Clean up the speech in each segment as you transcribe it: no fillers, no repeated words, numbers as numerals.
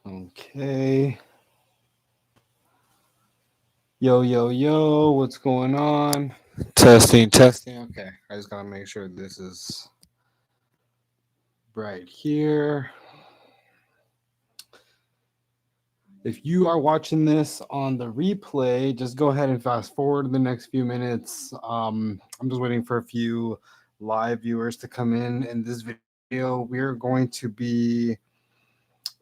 Okay. Yo, what's going on? Testing. Okay, I just gotta make sure this is right here. If you are watching this on the replay, just go ahead and fast forward the next few minutes. I'm just waiting for a few live viewers to come in this video. We're going to be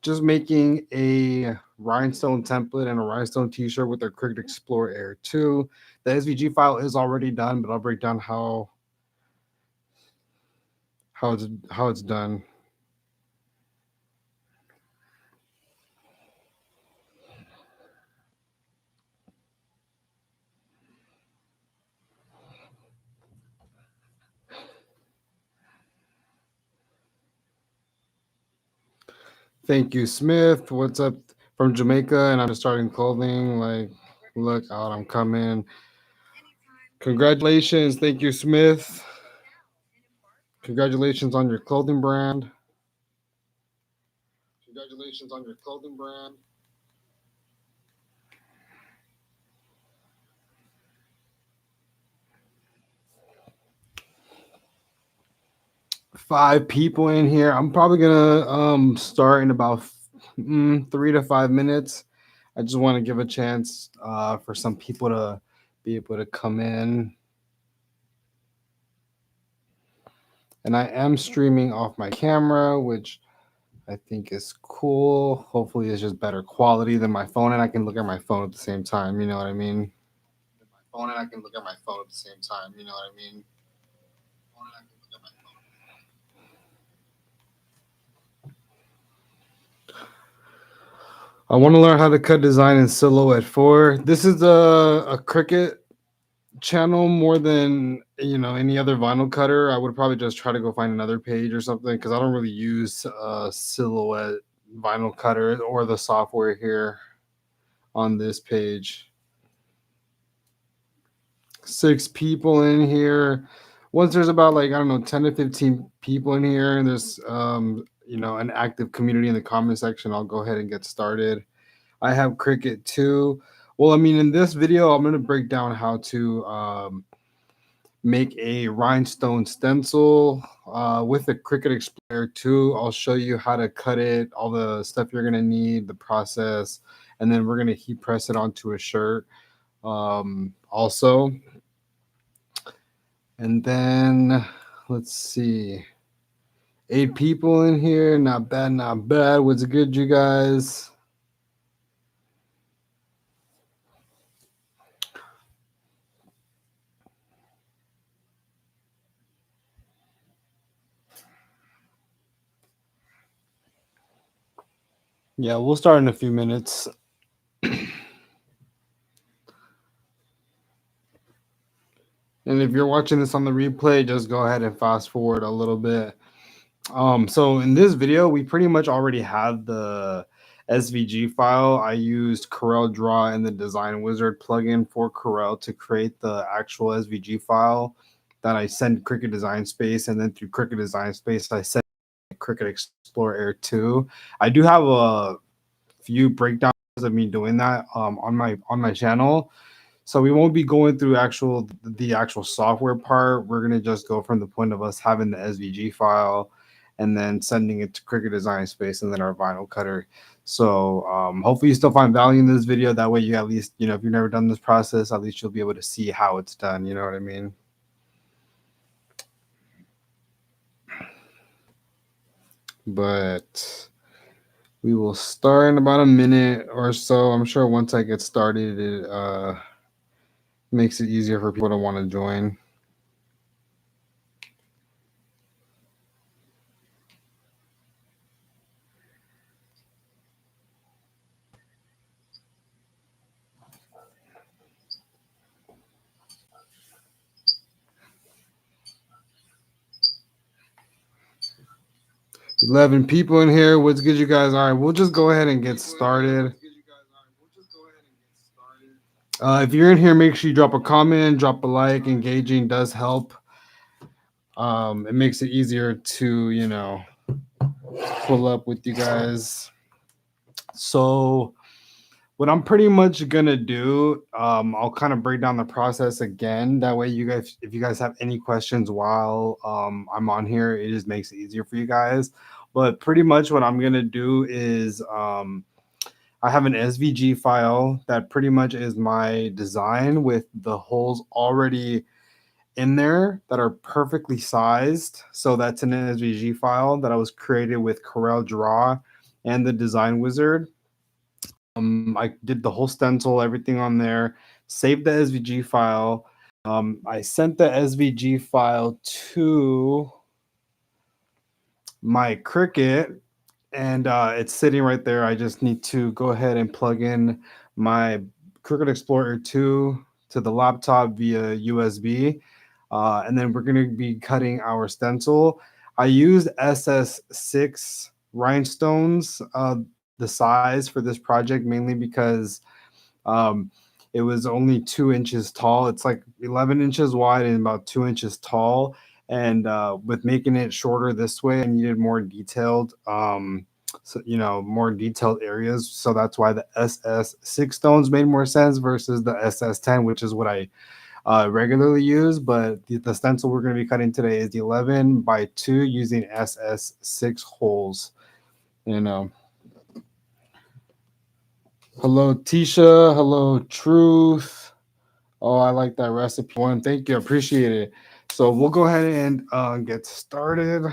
just making a rhinestone template and a rhinestone t-shirt with our Cricut Explore Air 2. The SVG file is already done, but I'll break down how it's done. Thank you, Smith. What's up from Jamaica? And I'm just starting clothing. Like, look out, I'm coming. Congratulations. Thank you, Smith. Congratulations on your clothing brand. Congratulations on your clothing brand. 5 people in here. I'm probably gonna start in about 3 to 5 minutes. I just want to give a chance for some people to be able to come in. And I am streaming off my camera, which I think is cool. Hopefully, it's just better quality than my phone, and I can look at my phone at the same time. You know what I mean? My phone, and I can look at my phone at the same time. You know what I mean? I want to learn how to cut design in Silhouette 4. This is a Cricut channel more than any other vinyl cutter. I would probably just try to go find another page or something because I don't really use Silhouette vinyl cutter or the software here on this page. 6 people in here. Once there's about, like, I don't know, 10 to 15 people in here, and there's an active community in the comment section, I'll go ahead and get started. I have Cricut too. Well, I mean, in this video, I'm going to break down how to make a rhinestone stencil with the Cricut Explorer 2. I'll show you how to cut it, all the stuff you're going to need, the process, and then we're going to heat press it onto a shirt also. And then let's see, 8 people in here. Not bad. What's good, you guys? Yeah, we'll start in a few minutes. And if you're watching this on the replay, just go ahead and fast forward a little bit. So in this video, we pretty much already have the SVG file. I used Corel Draw and the Design Wizard plugin for Corel to create the actual SVG file that I send Cricut Design Space, and then through Cricut Design Space, I send Cricut Explore Air 2. I do have a few breakdowns of me doing that on my channel. So we won't be going through the actual software part. We're gonna just go from the point of us having the SVG file and then sending it to Cricut Design Space and then our vinyl cutter. So hopefully you still find value in this video. That way you at least, if you've never done this process, at least you'll be able to see how it's done. You know what I mean? But we will start in about a minute or so. I'm sure once I get started, it makes it easier for people to want to join. 11 people in here. What's good, you guys? All right, we'll just go ahead and get started. If you're in here, make sure you drop a comment, drop a like. Engaging does help. It makes it easier to, pull up with you guys. So what I'm pretty much gonna do, I'll kind of break down the process again. That way, you guys, if you guys have any questions while I'm on here, it just makes it easier for you guys. But pretty much what I'm gonna do is I have an SVG file that pretty much is my design with the holes already in there that are perfectly sized. So that's an SVG file that I was created with Corel Draw and the Design Wizard. I did the whole stencil, everything on there, saved the SVG file. I sent the SVG file to my Cricut, and it's sitting right there. I just need to go ahead and plug in my Cricut Explorer 2 to the laptop via USB. And then we're going to be cutting our stencil. I used SS6 rhinestones, the size for this project, mainly because um, it was only 2 inches tall. It's like 11 inches wide and about 2 inches tall. And with making it shorter this way, I needed more detailed, so, more detailed areas. So that's why the SS6 stones made more sense versus the SS10, which is what I regularly use. But the stencil we're going to be cutting today is the 11 by 2 using SS6 holes. You know. Hello, Tisha. Hello, Truth. Oh, I like that recipe one. Thank you. Appreciate it. So we'll go ahead and get started.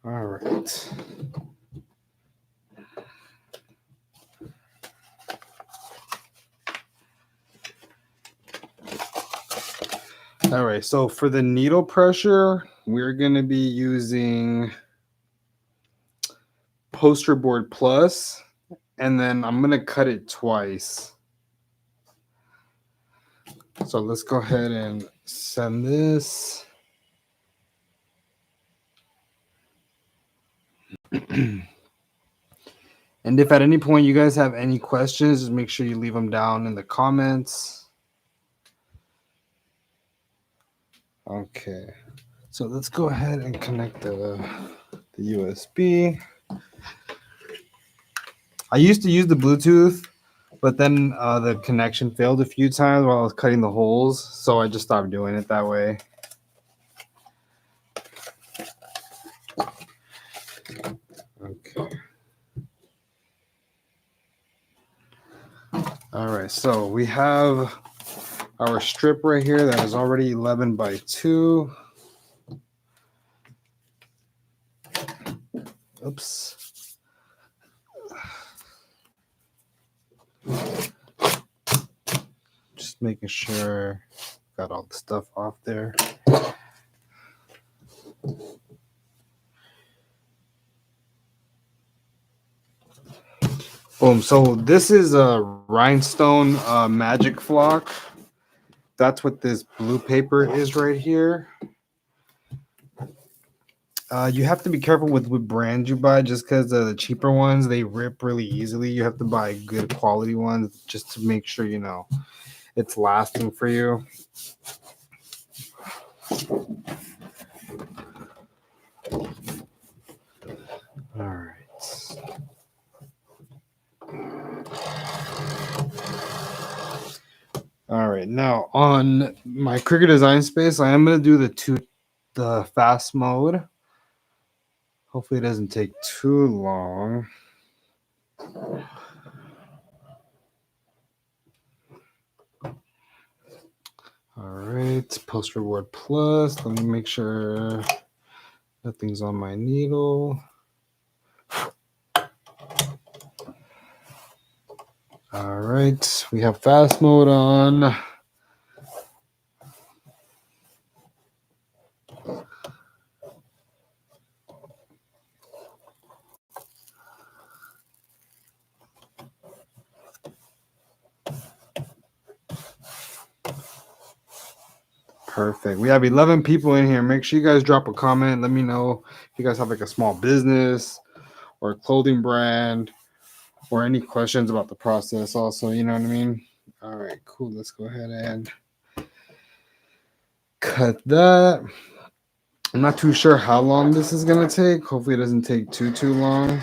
All right. All right. So for the needle pressure, we're going to be using Poster Board Plus, and then I'm going to cut it twice. So let's go ahead and send this. And if at any point you guys have any questions, just make sure you leave them down in the comments. Okay, so let's go ahead and connect the USB. I used to use the Bluetooth, but then the connection failed a few times while I was cutting the holes, so I just stopped doing it that way. Okay. All right, so we have our strip right here that is already 11 by 2. Oops. Just making sure got all the stuff off there. Boom. So this is a rhinestone magic flock. That's what this blue paper is right here. You have to be careful with what brands you buy, just because the cheaper ones, they rip really easily. You have to buy good quality ones just to make sure, it's lasting for you. All right. All right. Now on my Cricut Design Space, I am going to do the fast mode. Hopefully it doesn't take too long. All right, Poster Board Plus. Let me make sure nothing's on my needle. All right, we have fast mode on. Perfect. We have 11 people in here. Make sure you guys drop a comment. Let me know if you guys have like a small business or a clothing brand or any questions about the process also, you know what I mean? All right, cool. Let's go ahead and cut that. I'm not too sure how long this is going to take. Hopefully it doesn't take too long.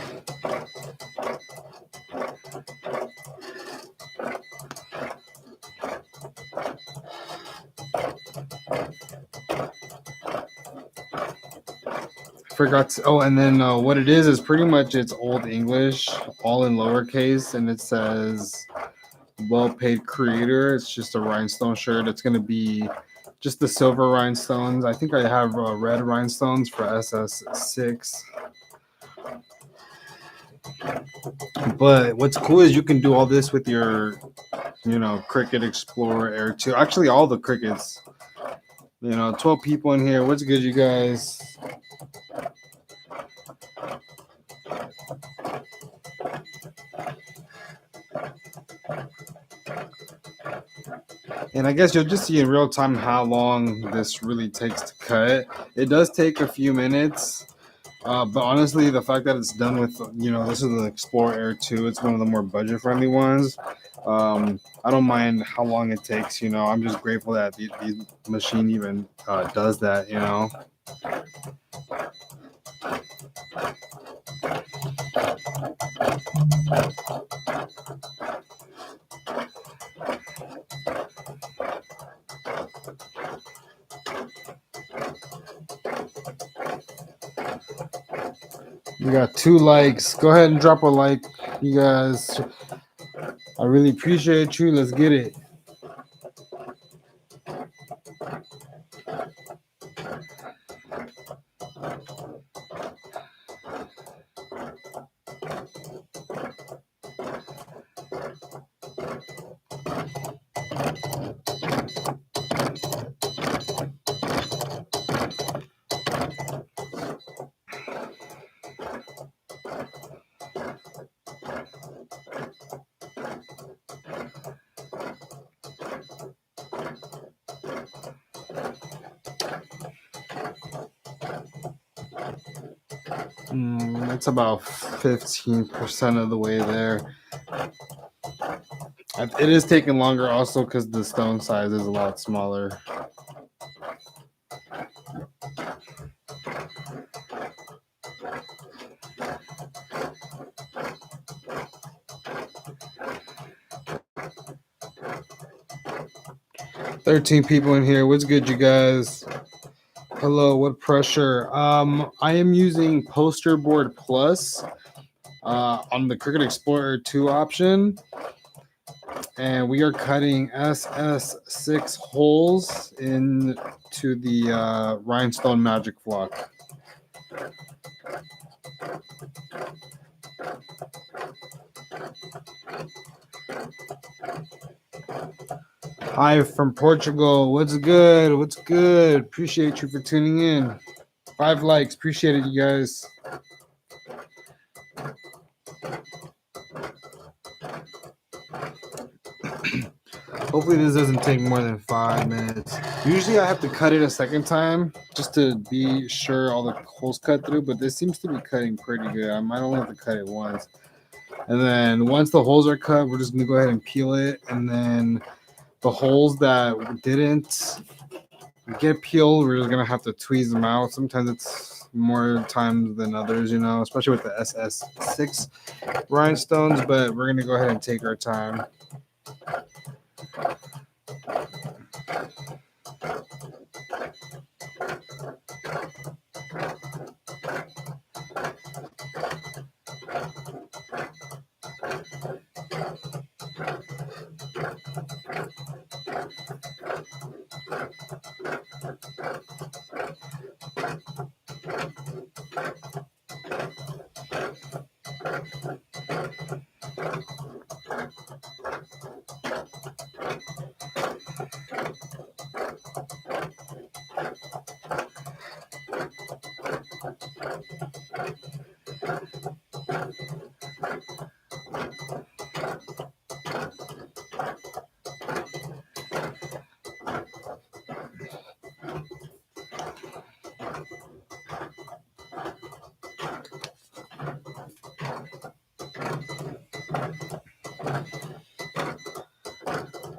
Forgot to, oh, and then what it is pretty much it's old English, all in lowercase, and it says well-paid creator. It's just a rhinestone shirt. It's going to be just the silver rhinestones. I think I have red rhinestones for SS6. But what's cool is you can do all this with your, Cricut Explorer Air 2. Actually, all the Cricuts. 12 people in here. What's good, you guys? And I guess you'll just see in real time how long this really takes to cut. It does take a few minutes. But honestly, the fact that it's done with, this is the Explorer Air 2. It's one of the more budget-friendly ones. I don't mind how long it takes. I'm just grateful that the machine even does that. We got 2 likes. Go ahead and drop a like, you guys. I really appreciate you. Let's get it. That's about 15% of the way there. It is taking longer also because the stone size is a lot smaller. "13 people in here. What's good, you guys? Hello, what pressure? I am using Poster Board Plus on the Cricut Explorer 2 option. And we are cutting SS6 holes into the Rhinestone Magic Flock. Hi from Portugal. What's good? What's good? Appreciate you for tuning in. 5 likes. Appreciate it, you guys. Hopefully this doesn't take more than 5 minutes. Usually I have to cut it a second time just to be sure all the holes cut through, but this seems to be cutting pretty good. I might only have to cut it once. And then once the holes are cut, we're just going to go ahead and peel it. And then the holes that didn't get peeled, we're just going to have to tweeze them out. Sometimes it's more times than others, especially with the SS6 rhinestones, but we're going to go ahead and take our time.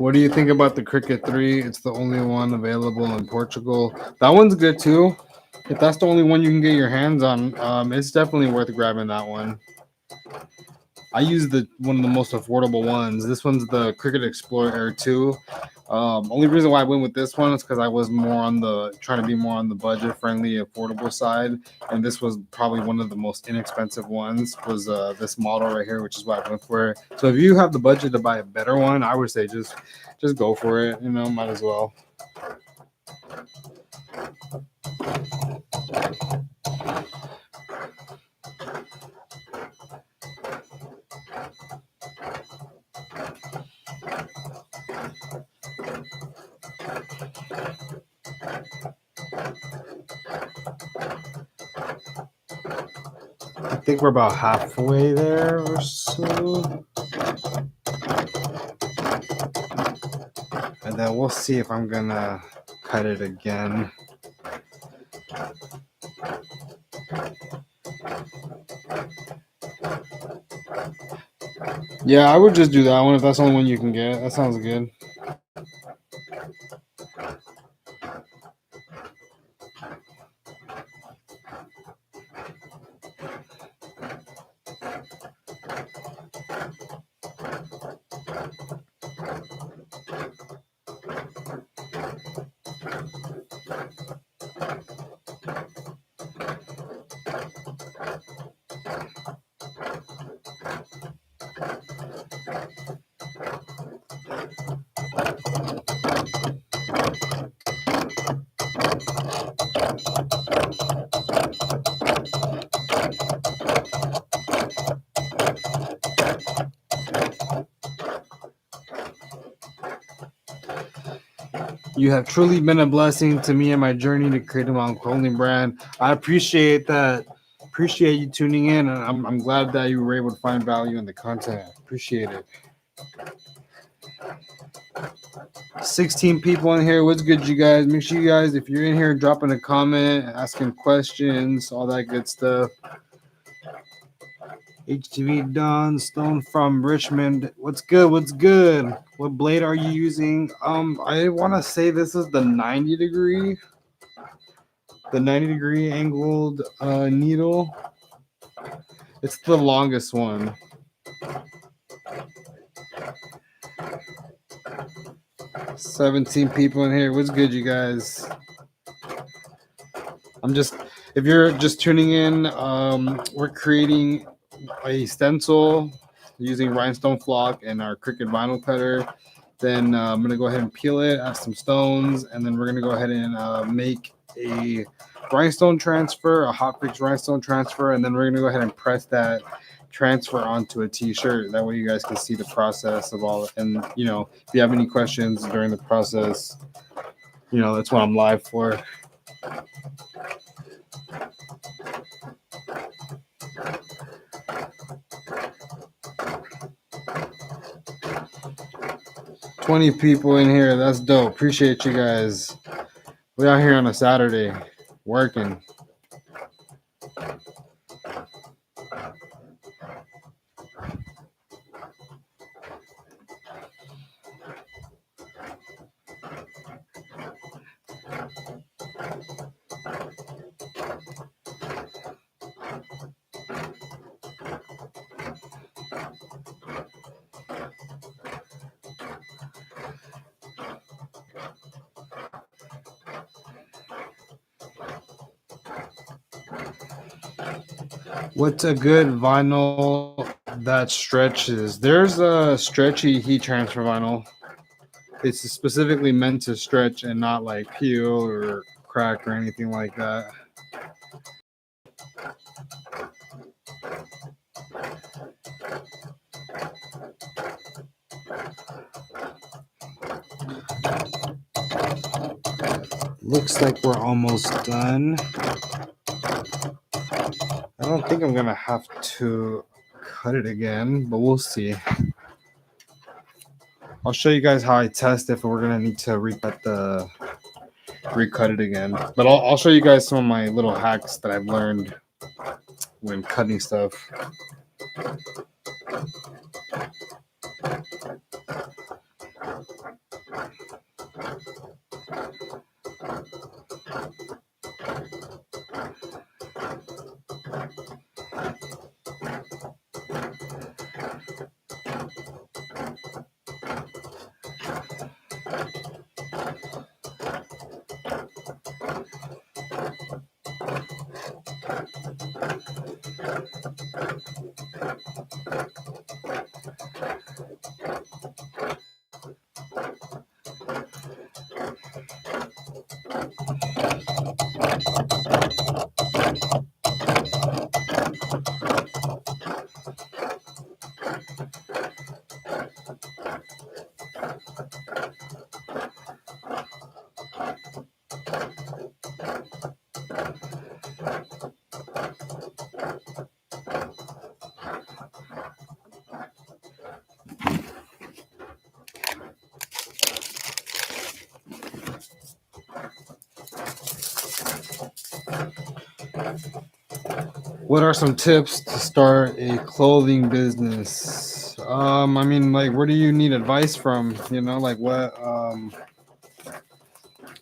What do you think about the Cricut 3? It's the only one available in Portugal. That one's good too. If that's the only one you can get your hands on, it's definitely worth grabbing that one. I use the one of the most affordable ones. This one's the Cricut Explorer Air 2. Only reason why I went with this one is because I was more on the trying to be more on the budget friendly, affordable side, and this was probably one of the most inexpensive ones. Was this model right here, which is why I went for it. So if you have the budget to buy a better one, I would say just go for it. You know, might as well. I think we're about halfway there or so. And then we'll see if I'm gonna cut it again. Yeah, I would just do that one if that's the only one you can get. That sounds good. You have truly been a blessing to me and my journey to create my own clothing brand. I appreciate that. Appreciate you tuning in, and I'm glad that you were able to find value in the content. Appreciate it. 16 people in here. What's good, you guys? Make sure you guys, if you're in here, dropping a comment, asking questions, all that good stuff. HTV Don Stone from Richmond. What's good? What's good? What blade are you using? I want to say this is the 90 degree angled needle. It's the longest one. "17 people in here. What's good, you guys? If you're just tuning in, we're creating a stencil using rhinestone flock and our Cricut vinyl cutter. Then I'm going to go ahead and peel it, add some stones, and then we're going to go ahead and make a rhinestone transfer, a hot fix rhinestone transfer, and then we're going to go ahead and press that transfer onto a t-shirt. That way you guys can see the process of all. And, you know, if you have any questions during the process, you know, that's what I'm live for. "20 people in here. That's dope. Appreciate you guys. We out here on a Saturday working." What's a good vinyl that stretches? There's a stretchy heat transfer vinyl. It's specifically meant to stretch and not like peel or crack or anything like that. Looks like we're almost done. I don't think I'm gonna have to cut it again, but we'll see. I'll show you guys how I test if we're gonna need to recut it again. But I'll show you guys some of my little hacks that I've learned when cutting stuff. What are some tips to start a clothing business? I mean, like, where do you need advice from? You know, like what,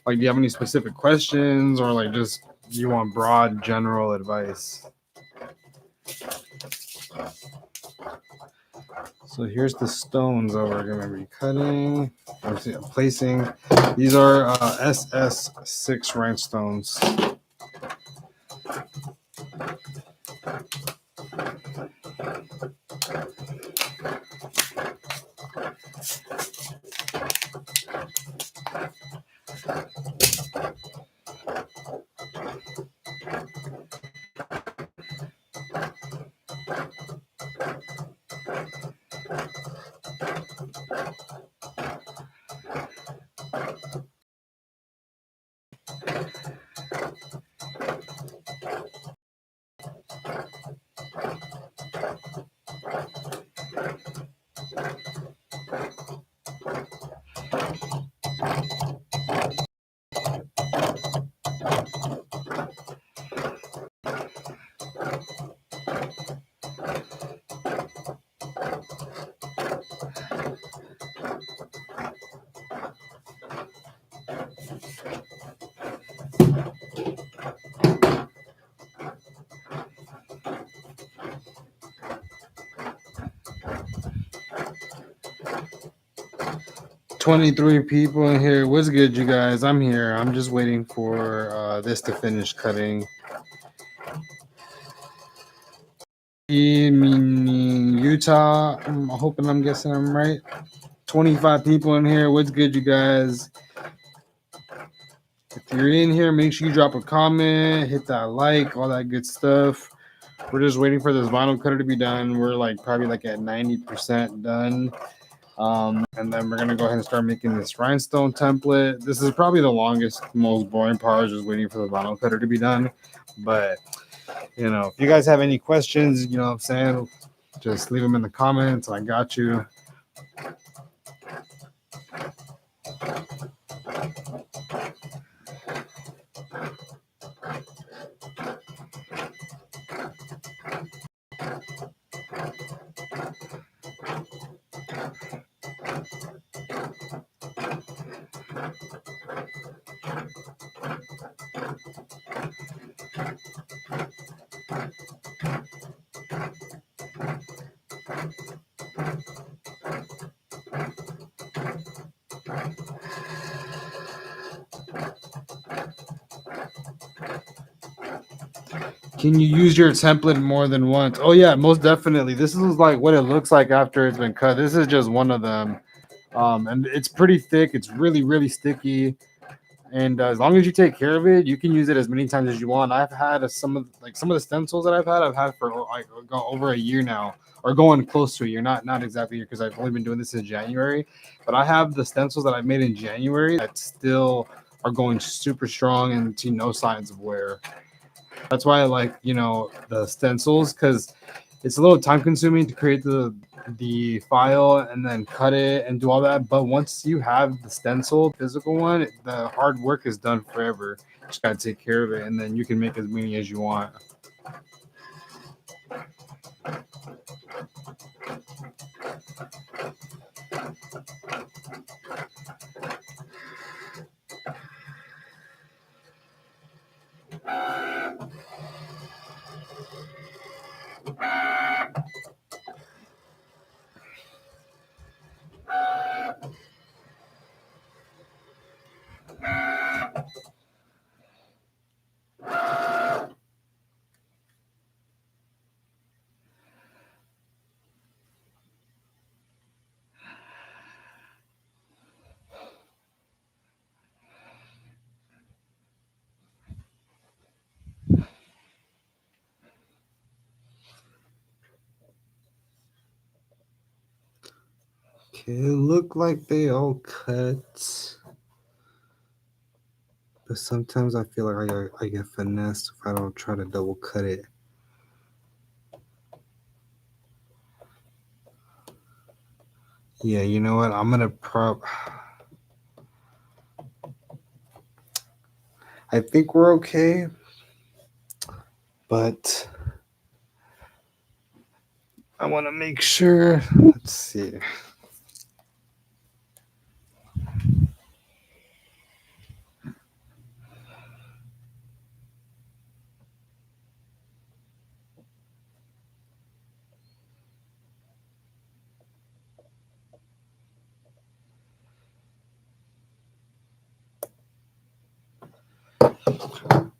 like, do you have any specific questions, or like just you want broad general advice? So here's the stones that we're gonna be cutting. I'm placing. These are SS6 rhinestones. 23 people in here. What's good, you guys? I'm here. I'm just waiting for this to finish cutting. Meaning Utah. I'm hoping I'm guessing I'm right. 25 people in here. What's good, you guys? If you're in here, make sure you drop a comment, hit that like, all that good stuff. We're just waiting for this vinyl cutter to be done. We're like probably like at 90% done. And then we're gonna go ahead and start making this rhinestone template. This is probably the longest, most boring part, just waiting for the vinyl cutter to be done. But you know, if you guys have any questions, you know what I'm saying, just leave them in the comments. I got you. Can you use your template more than once? Oh yeah, most definitely. This is like what it looks like after it's been cut. This is just one of them. And it's pretty thick. It's really, really sticky. And as long as you take care of it, you can use it as many times as you want. I've had some of the stencils that I've had for like over a year now, or going close to a year. Not exactly a year, because I've only been doing this in January. But I have the stencils that I made in January that still are going super strong and see no signs of wear. That's why I like, you know, the stencils, because it's a little time consuming to create the file and then cut it and do all that. But once you have the stencil, physical one, the hard work is done forever. Just gotta take care of it, and then you can make as many as you want. Okay, it look like they all cut. But sometimes I feel like I get finessed if I don't try to double cut it. Yeah, you know what? I'm gonna I think we're okay, but I want to make sure. Let's see.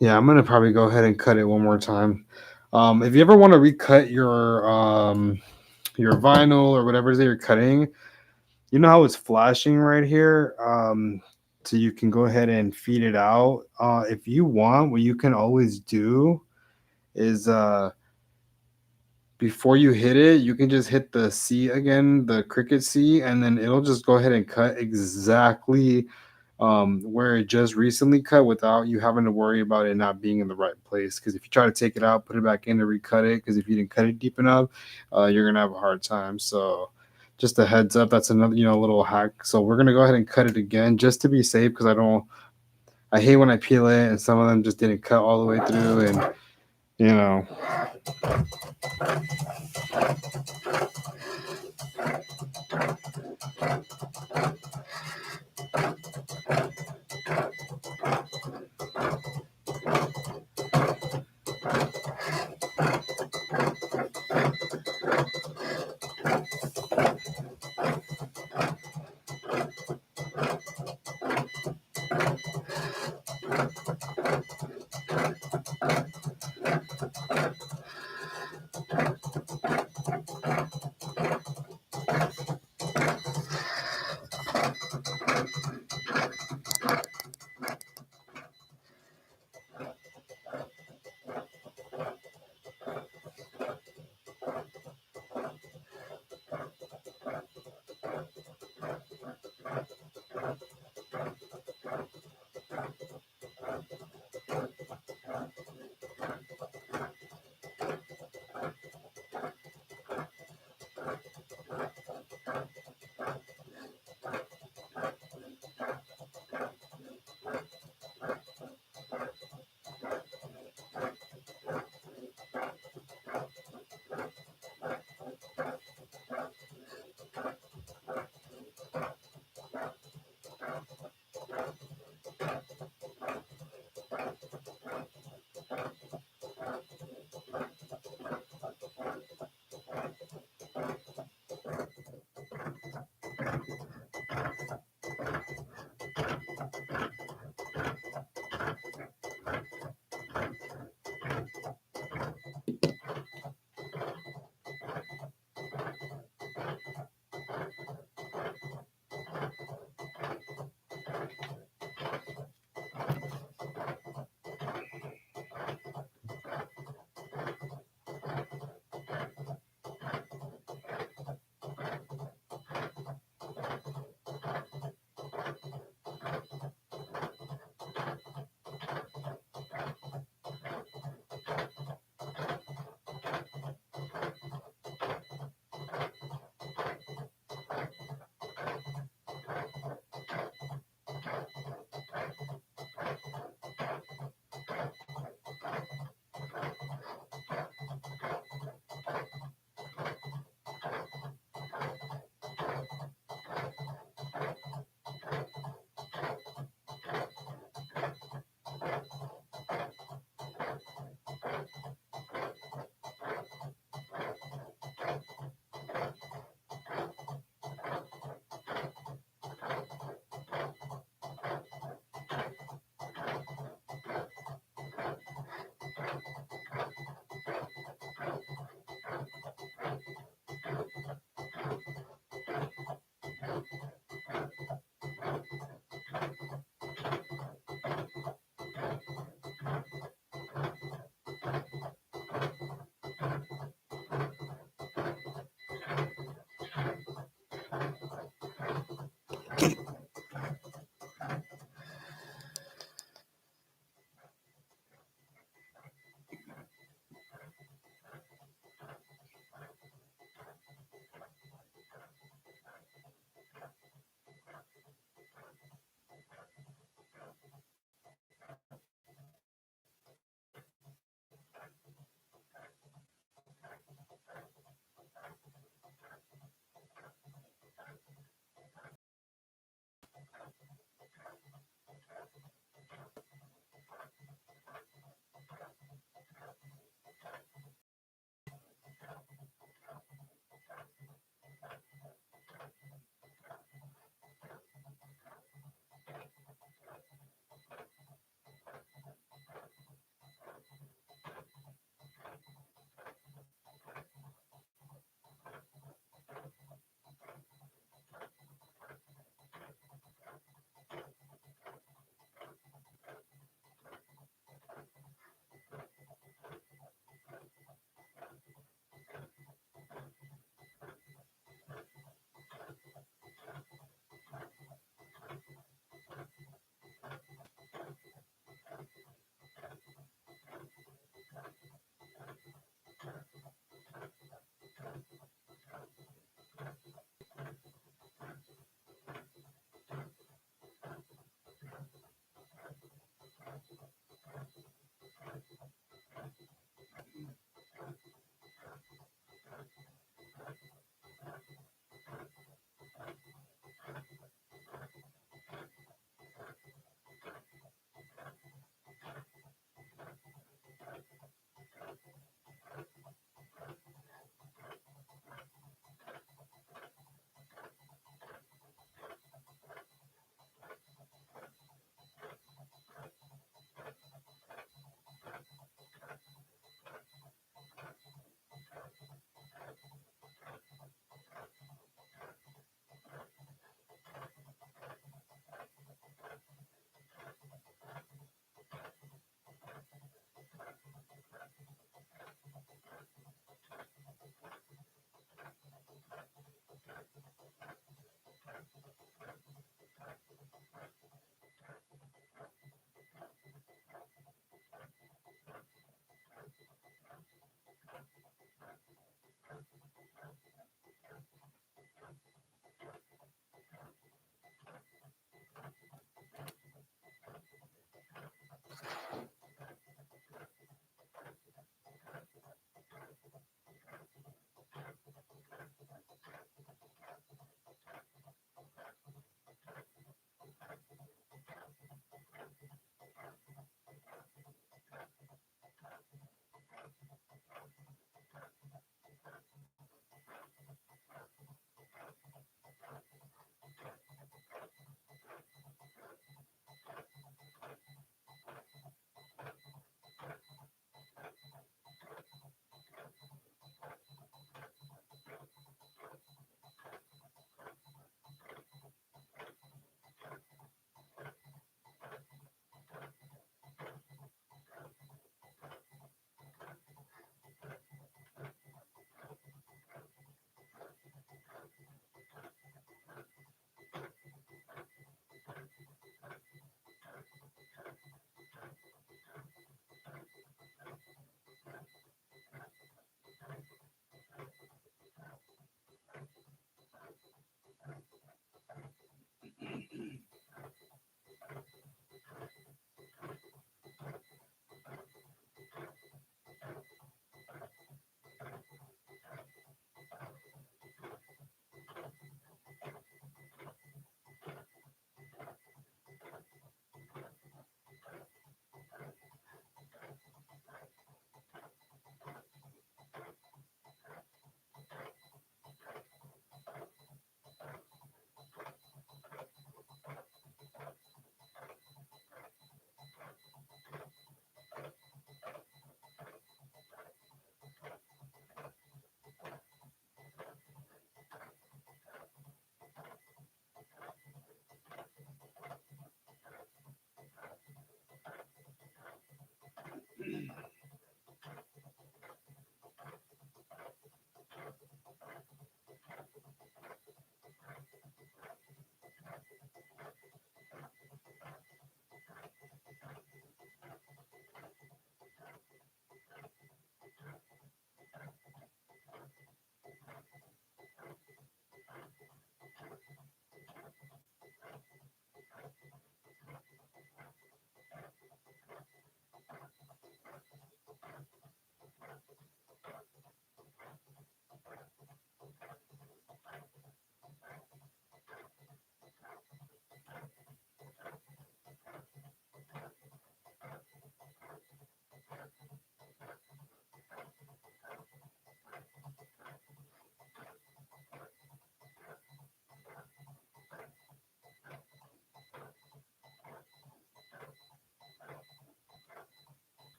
Yeah, I'm gonna probably go ahead and cut it one more time. If you ever want to recut your vinyl or whatever it is that you're cutting, you know how it's flashing right here. So you can go ahead and feed it out. If you want, what you can always do is before you hit it, you can just hit the C again, the Cricut C, and then it'll just go ahead and cut exactly where it just recently cut without you having to worry about it not being in the right place. Because if you try to take it out, put it back in to recut it, because if you didn't cut it deep enough, you're gonna have a hard time. So just a heads up, that's another little hack. So we're gonna go ahead and cut it again just to be safe, because I hate when I peel it and some of them just didn't cut all the way through, and you know.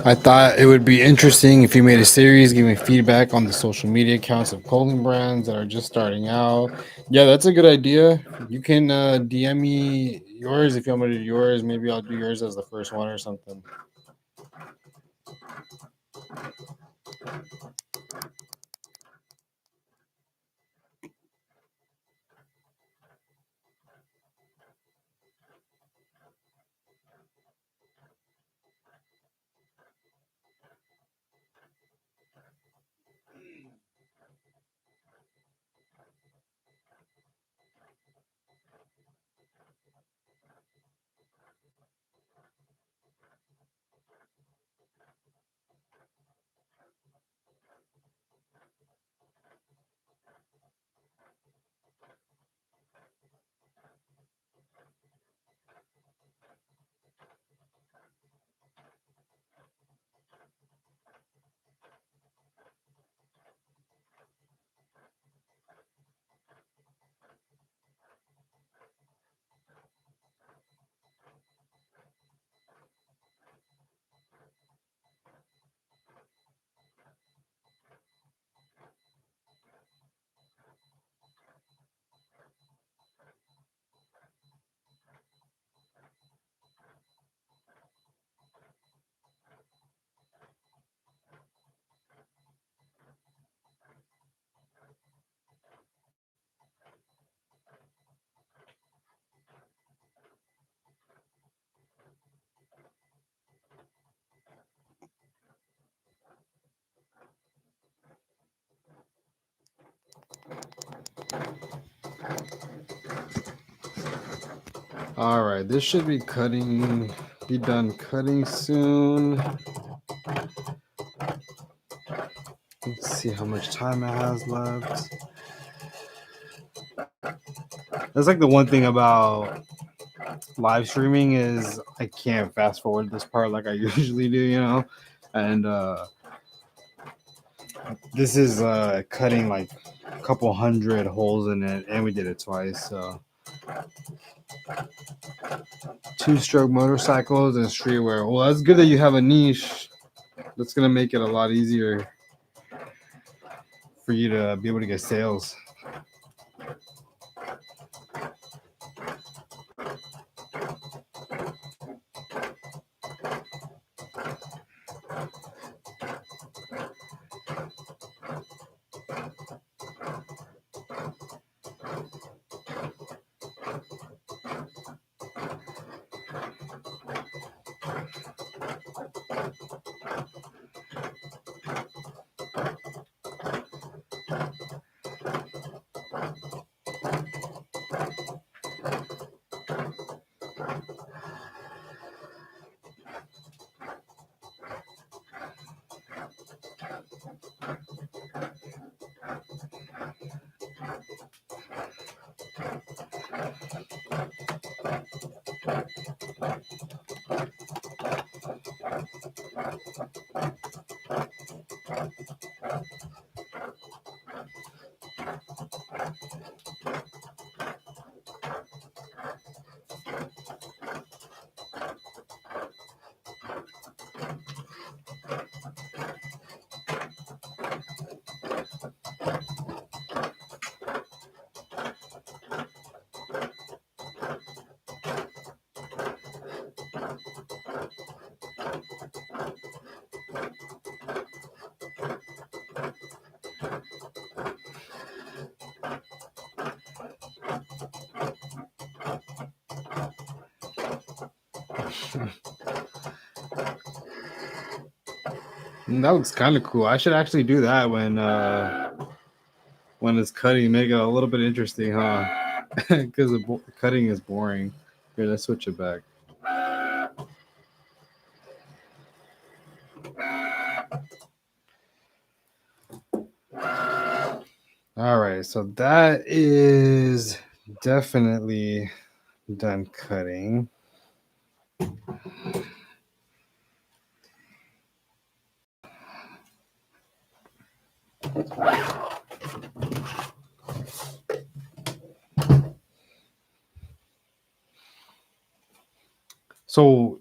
I thought it would be interesting if you made a series giving feedback on the social media accounts of clothing brands that are just starting out. Yeah, that's a good idea. You can DM me yours if you want me to do yours. Maybe I'll do yours as the first one or something. All right, this should be done cutting soon. Let's see how much time it has left. That's like the one thing about live streaming is I can't fast forward this part like I usually do, you know. And this is cutting like a couple hundred holes in it, and we did it twice. So two-stroke motorcycles and streetwear. Well, that's good that you have a niche. That's gonna make it a lot easier for you to be able to get sales. That looks kind of cool. I should actually do that when it's cutting, make it a little bit interesting, huh? Because the cutting is boring. Here, let's switch it back. All right, so that is definitely done cutting. So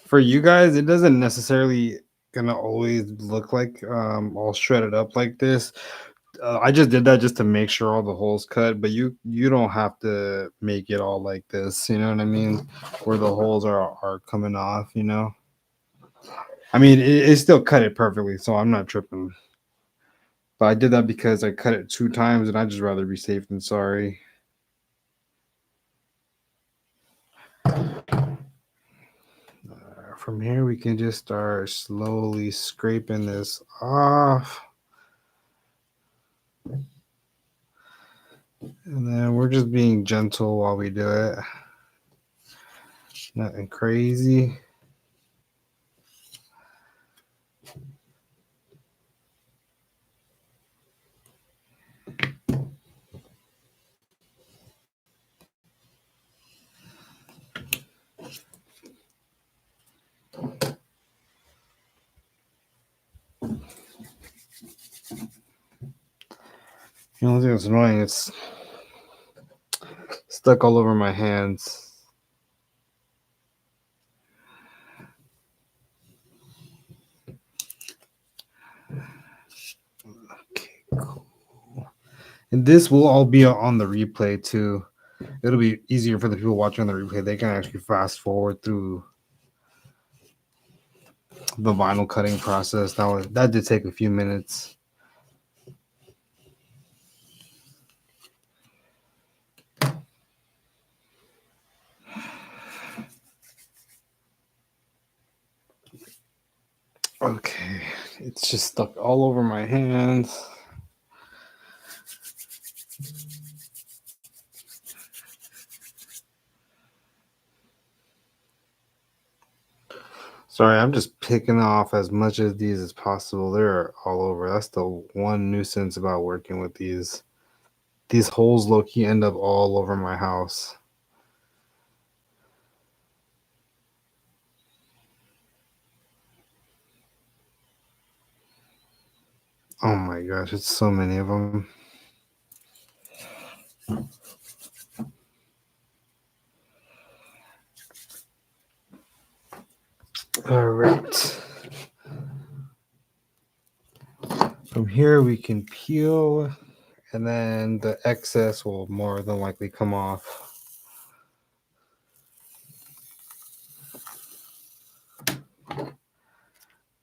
for you guys, it doesn't necessarily gonna always look like all shredded up like this. I just did that just to make sure all the holes cut, but you don't have to make it all like this. You know what I mean? Where the holes are coming off. You know. I mean, it still cut it perfectly, so I'm not tripping. But I did that because I cut it 2 times, and I just rather be safe than sorry. From here, we can just start slowly scraping this off. And then we're just being gentle while we do it. Nothing crazy. The only thing that's annoying, it's stuck all over my hands. Okay, cool. And this will all be on the replay too. It'll be easier for the people watching on the replay. They can actually fast forward through the vinyl cutting process. That did take a few minutes. Okay, it's just stuck all over my hands. Sorry, I'm just picking off as much of these as possible. They're all over. That's the one nuisance about working with these. These holes low-key end up all over my house. Oh my gosh, it's so many of them. All right. From here, we can peel, and then the excess will more than likely come off.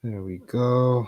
There we go.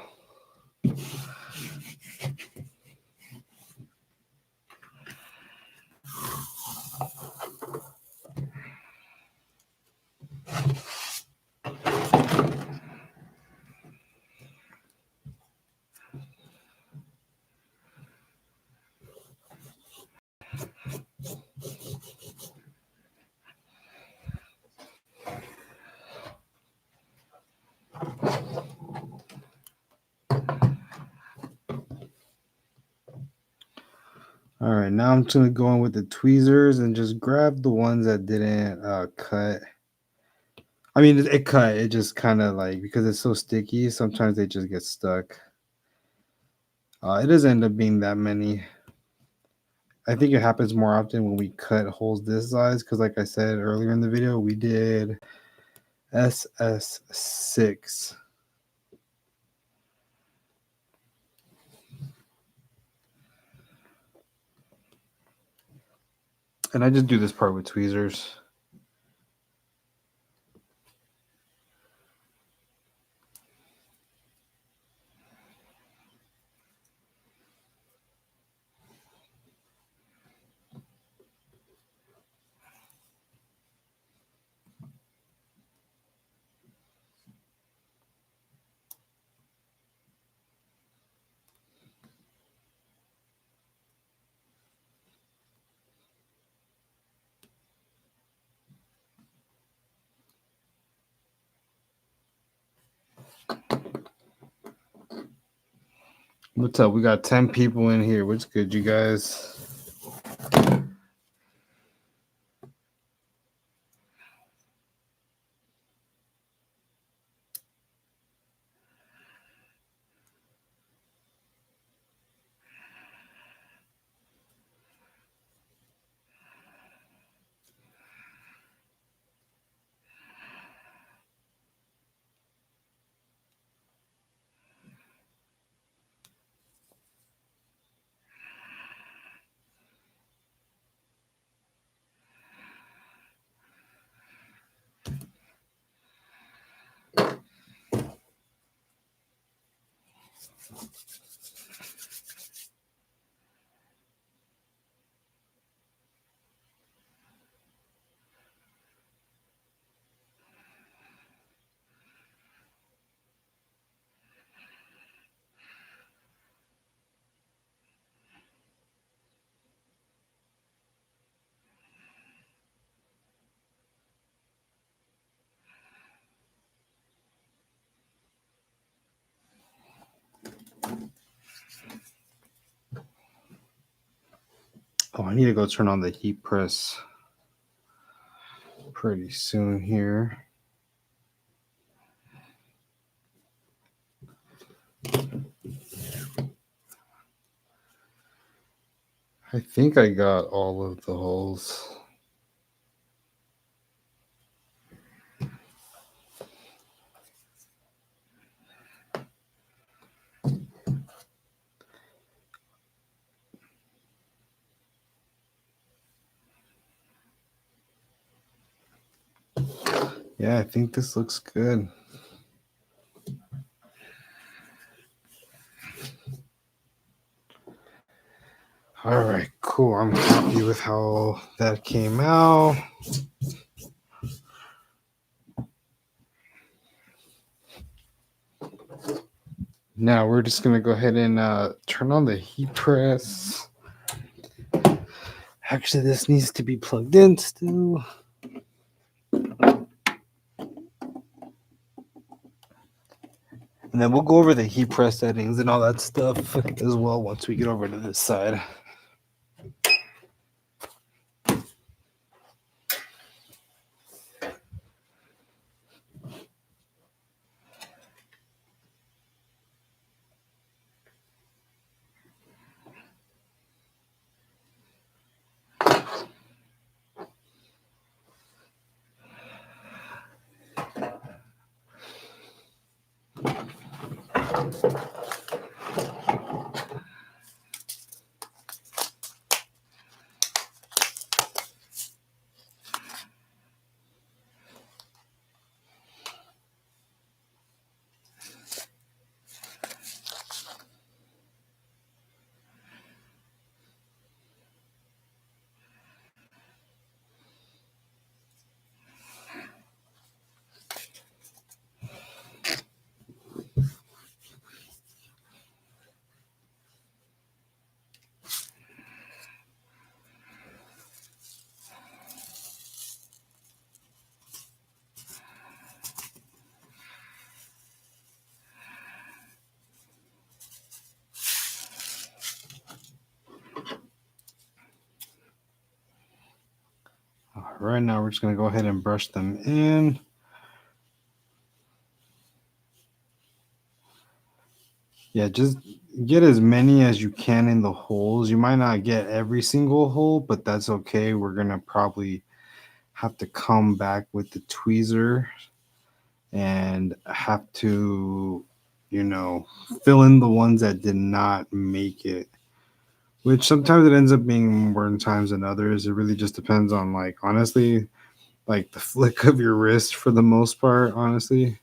All right, now I'm just gonna go in with the tweezers and just grab the ones that didn't cut. I mean, it cut. It just kind of like because it's so sticky. Sometimes they just get stuck. It doesn't end up being that many. I think it happens more often when we cut holes this size because, like I said earlier in the video, we did SS6. And I just do this part with tweezers. What's up? We got 10 people in here. What's good, you guys? Oh, I need to go turn on the heat press pretty soon here. I think I got all of the holes. Yeah, I think this looks good. All right, cool. I'm happy with how that came out. Now we're just gonna go ahead and turn on the heat press. Actually, this needs to be plugged in still. And then we'll go over the heat press settings and all that stuff as well once we get over to this side. All right, now we're just gonna go ahead and brush them in. Yeah, just get as many as you can in the holes. You might not get every single hole, but that's okay. We're gonna probably have to come back with the tweezer and have to, fill in the ones that did not make it. Which sometimes it ends up being more times than others. It really just depends on, like, honestly, like the flick of your wrist for the most part, honestly.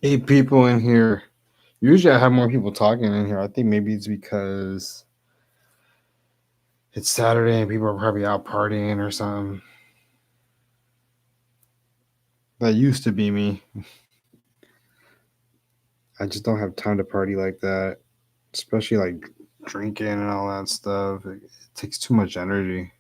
Eight people in here. Usually I have more people talking in here. I think maybe it's because it's Saturday and people are probably out partying or something. That used to be me. I just don't have time to party like that, especially like drinking and all that stuff. It takes too much energy.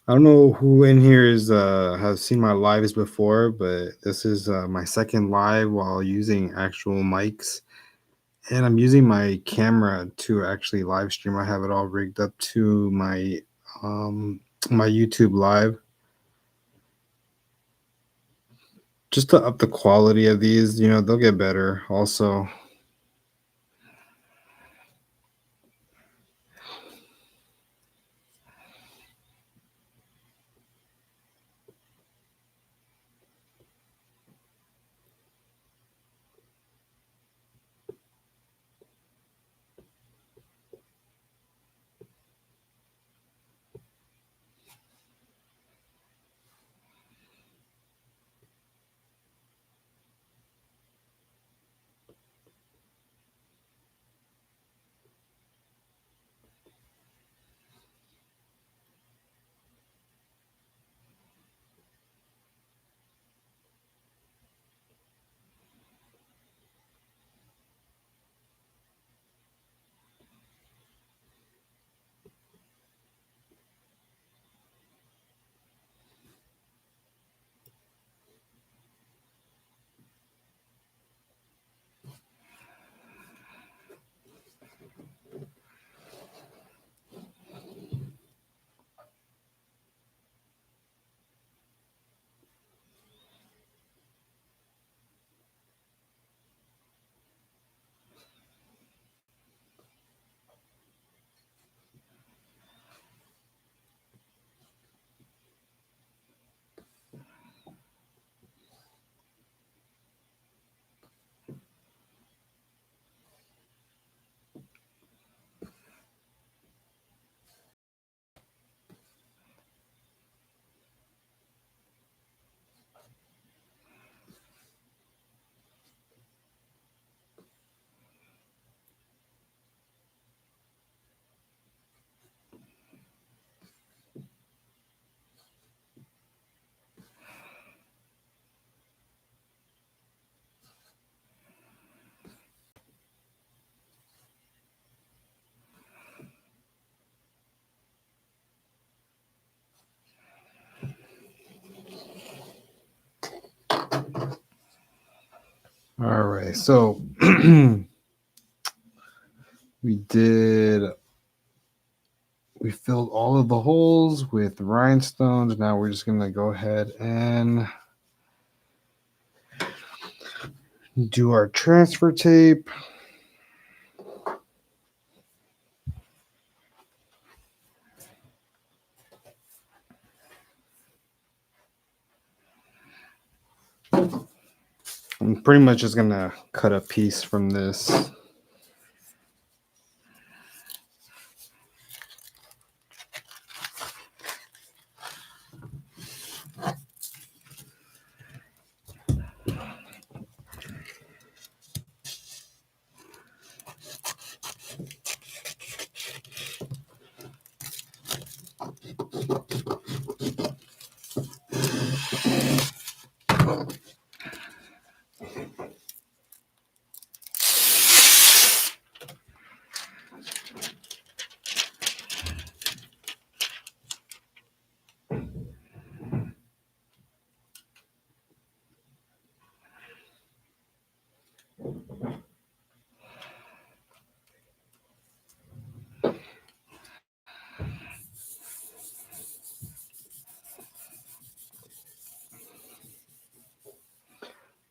I don't know who in here is has seen my lives before, but this is my second live while using actual mics. And I'm using my camera to actually live stream. I have it all rigged up to um my YouTube live just to up the quality of these. They'll get better also. All right, so we filled all of the holes with rhinestones. Now we're just gonna go ahead and do our transfer tape. I'm pretty much just gonna cut a piece from this.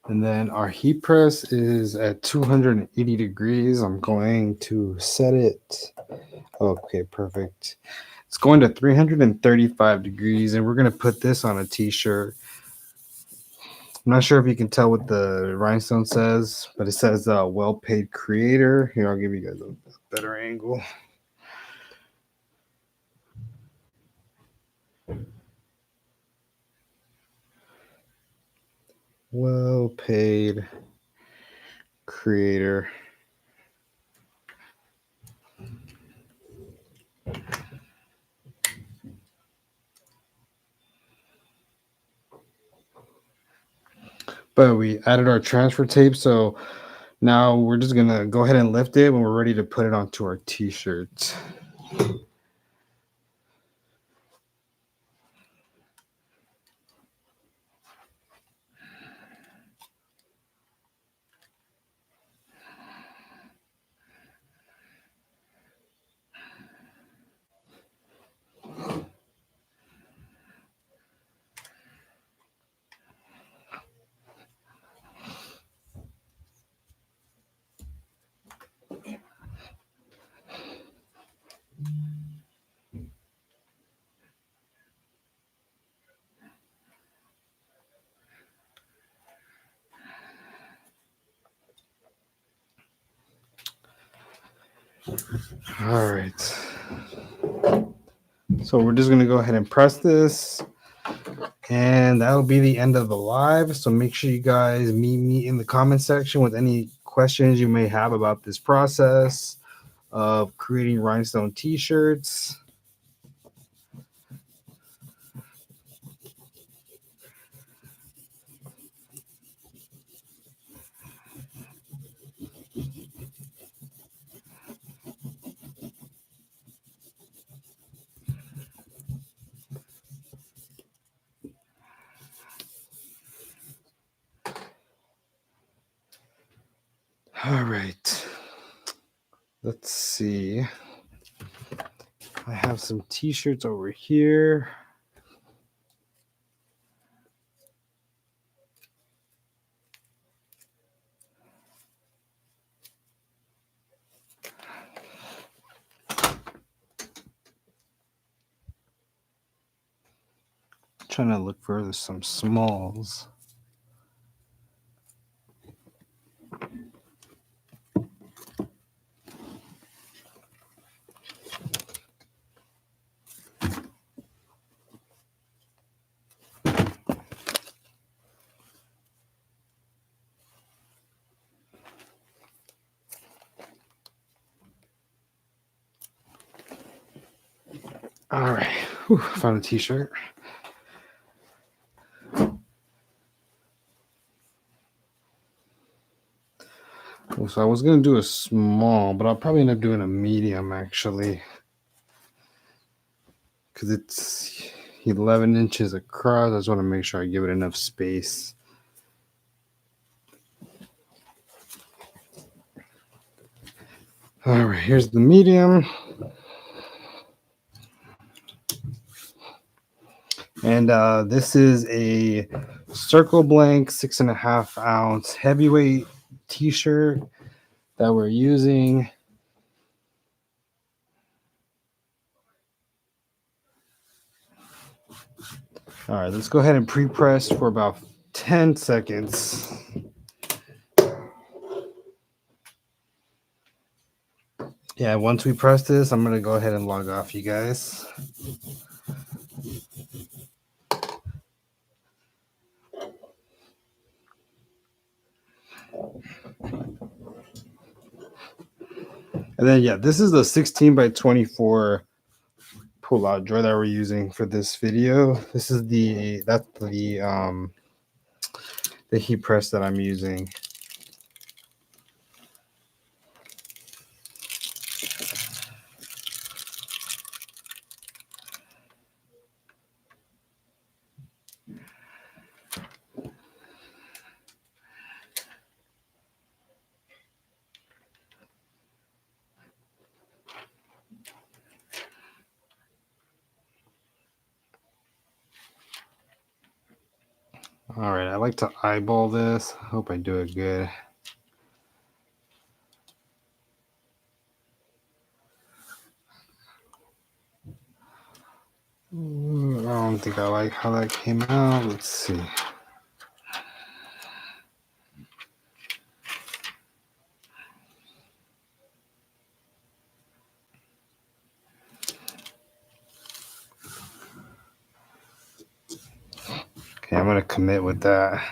And then our heat press is at 280 degrees. I'm going to set it. Okay, perfect. It's going to 335 degrees, and we're going to put this on a t-shirt. I'm not sure if you can tell what the rhinestone says, but it says well-paid creator. Here, I'll give you guys a better angle. well-paid creator. But we added our transfer tape, so now we're just gonna go ahead and lift it when we're ready to put it onto our t-shirts. All right. So we're just gonna go ahead and press this, and that'll be the end of the live. So make sure you guys meet me in the comment section with any questions you may have about this process of creating rhinestone t-shirts. All right. Let's see. I have some t-shirts over here. Trying to look for some smalls. All right. Whew, found a t-shirt. So I was gonna do a small, but I'll probably end up doing a medium actually, because it's 11 inches across. I just want to make sure I give it enough space. All right, here's the medium. And this is a circle blank 6.5 ounce heavyweight t-shirt that we're using. All right, let's go ahead and pre-press for about 10 seconds. Yeah, once we press this, I'm gonna go ahead and log off, you guys. And then yeah, this is the 16 by 24 pull-out drawer that we're using for this video. This is the heat press that I'm using. All right, I like to eyeball this. Hope I do it good. I don't think I like how that came out. Let's see. Okay, I'm gonna commit with that.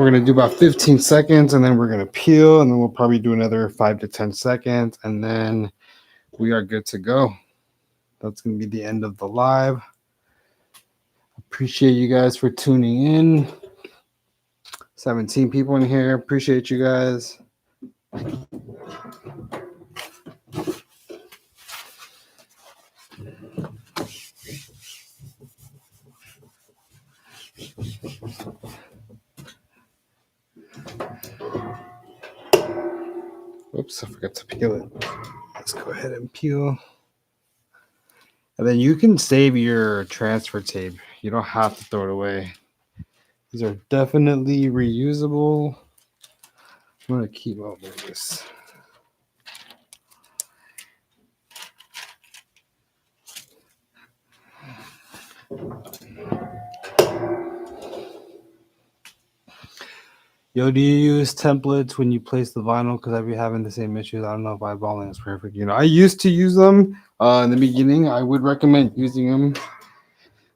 We're going to do about 15 seconds and then we're going to peel, and then we'll probably do another 5 to 10 seconds and then we are good to go. That's going to be the end of the live. Appreciate you guys for tuning in. 17 people in here. Appreciate you guys. Oops, I forgot to peel it. Let's go ahead and peel. And then you can save your transfer tape. You don't have to throw it away. These are definitely reusable. I'm going to keep all of this. Yo, do you use templates when you place the vinyl? Because I've been having the same issues. I don't know if eyeballing is perfect. You know, I used to use them in the beginning. I would recommend using them.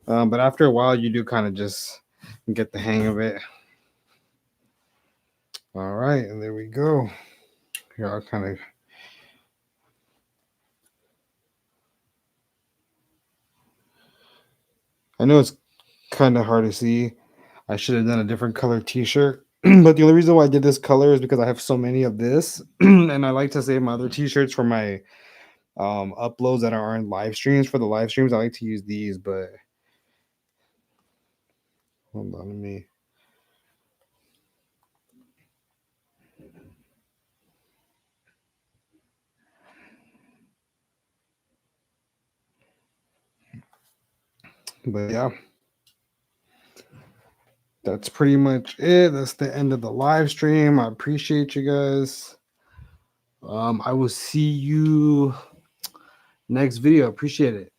But after a while, you do kind of just get the hang of it. All right, and there we go. Here, I'll kind of... I know it's kind of hard to see. I should have done a different color t-shirt. But the only reason why I did this color is because I have so many of this. And I like to save my other t-shirts for my uploads that are on live streams. For the live streams, I like to use these, but hold on, let me... But yeah, that's pretty much it. That's the end of the live stream. I appreciate you guys. I will see you next video. Appreciate it.